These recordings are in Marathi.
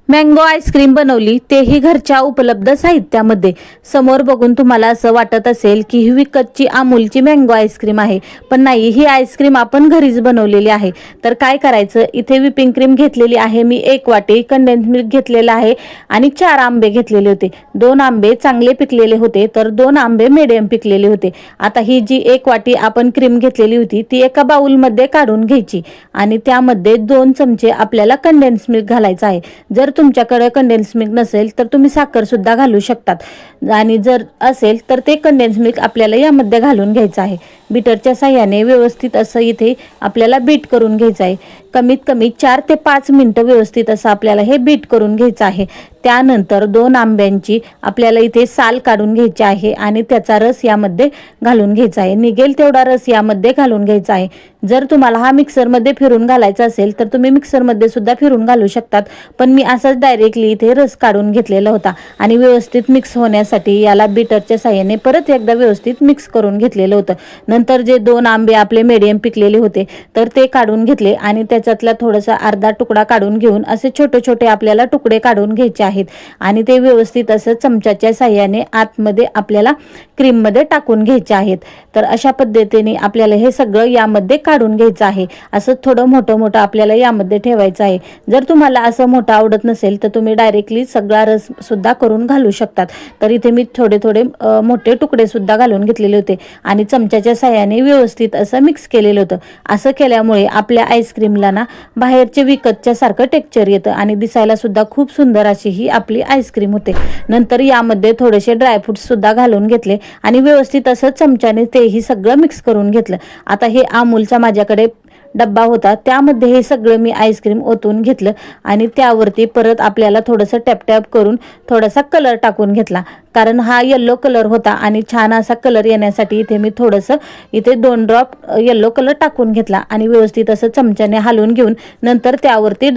मँगो आईस्क्रीम बनवली, तेही घरच्या उपलब्ध साहित्यामध्ये। समोर बघून तुम्हाला असं वाटत असेल की ही विकतची अमूलची मँगो आईस्क्रीम आहे, पण नाही, ही आईस्क्रीम आपण घरीच बनवलेली आहे। तर काय करायचं, इथे व्हिपिंग क्रीम घेतलेली आहे मी 1 वाटी, कंडेन्स मिल्क घेतलेला आहे आणि 4 आंबे घेतलेले होते। 2 आंबे चांगले पिकलेले होते, तर 2 आंबे मीडियम पिकलेले होते। आता ही जी 1 वाटी आपण क्रीम घेतलेली होती ती एका बाउलमध्ये काढून घ्यायची आणि त्यामध्ये 2 चमचे आपल्याला कंडेन्स मिल्क घालायचं आहे। जर तुमच्याकडे कंडेन्स मिल्क नसेल तर तुम्ही साखर सुद्धा घालू शकतात आणि जर असेल तर ते कंडेन्स मिल्क आपल्याला यामध्ये घालून घ्यायचं आहे। बीटरच्या साहाय्याने व्यवस्थित असं इथे आपल्याला बीट करून घ्यायचं आहे। कमीत कमी 4 ते 5 मिनिटं व्यवस्थित असं आपल्याला हे बीट करून घ्यायचं आहे। त्यानंतर 2 आंब्यांची आपल्याला इथे साल काढून घ्यायची आहे आणि त्याचा रस यामध्ये घालून घ्यायचा आहे। निघेल तेवढा रस यामध्ये घालून घ्यायचा आहे। जर तुम्हाला हा मिक्सरमध्ये फिरून घालायचा असेल तर तुम्ही मिक्सरमध्ये सुद्धा फिरून घालू शकतात, पण मी असंच डायरेक्टली इथे रस काढून घेतलेला होता आणि व्यवस्थित मिक्स होण्यासाठी याला बीटरच्या साहाय्याने परत एकदा व्यवस्थित मिक्स करून घेतलेलं होतं। नंतर जे 2 आंबे आपले मीडियम पिकलेले होते तर ते काढून घेतले आणि त्याच्यातला थोडासा अर्धा तुकडा काढून घेऊन असे छोटे छोटे आपल्याला तुकडे काढून घ्यायचे आहेत आणि ते व्यवस्थित असं चमच्याच्या साहाय्याने आतमध्ये आपल्याला क्रीम मध्ये टाकून घ्यायचे आहेत। तर अशा पद्धतीने आपल्याला हे सगळं यामध्ये काढून घ्यायचं आहे। असं थोडं मोठं मोठं आपल्याला यामध्ये ठेवायचं आहे। जर तुम्हाला असं मोठं आवडत नसेल तर तुम्ही डायरेक्टली सगळा रस सुद्धा करून घालू शकतात। तर इथे मी थोडे थोडे मोठे तुकडे सुद्धा घालून घेतलेले होते आणि चमच्याच्या साहाय्याने व्यवस्थित असं मिक्स केलेलं होतं। असं केल्यामुळे आपल्या आईस्क्रीमला ना बाहेरचे विकतच्या सारखं टेक्स्चर येतं आणि दिसायला सुद्धा खूप सुंदर अशी ही आपली आईस्क्रीम होते। नंतर यामध्ये थोडेसे ड्रायफ्रुट्स सुद्धा घालून घेतले आणि व्यवस्थित असं चमच्याने तेही सगळं मिक्स करून घेतलं। आता हे अमूलचा माझ्याकडे डब्बा होता, त्यामध्ये हे सगळं मी आईस्क्रीम ओतून घेतलं आणि त्यावरती परत आपल्याला थोडंसं टॅप टॅप करून थोडासा कलर टाकून घेतला, कारण हा येल्लो कलर होता आणि छान असा कलर येण्यासाठी इथे मी थोडंसं इथे 2 ड्रॉप येल्लो कलर टाकून घेतला आणि व्यवस्थित असं चमच्याने हलवून घेऊन नंतर त्यावरती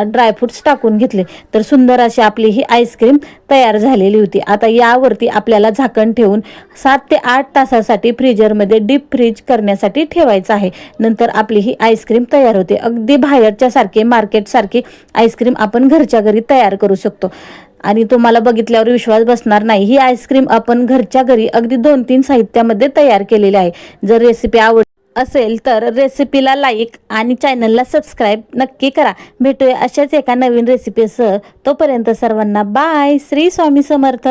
ड्रायफ्रुट्स टाकून घेतले। तर सुंदर अशी आपली ही आईस्क्रीम तयार झालेली होती। आता यावरती आपल्याला झाकण ठेवून 7 ते 8 तासासाठी फ्रीजरमध्ये डीप फ्रीज करण्यासाठी ठेवायचं आहे। नंतर आपली ही आईस्क्रीम तयार होते। अगदी बाहेरच्या सारखे मार्केट सारखी आईस्क्रीम आपण घरच्या घरी तयार करू शकतो आणि तुम्हाला बघितल्यावर विश्वास बसणार नाही, ही आईस्क्रीम आपण घरच्या घरी अगदी 2-3 साहित्यामध्ये तयार केलेली आहे। जर रेसिपी आवडली असेल तर रेसिपीला लाईक आणि चॅनलला सबस्क्राईब नक्की करा। भेटूया अशाच एका नवीन रेसिपीसह, तोपर्यंत सर्वांना बाय। श्री स्वामी समर्थ।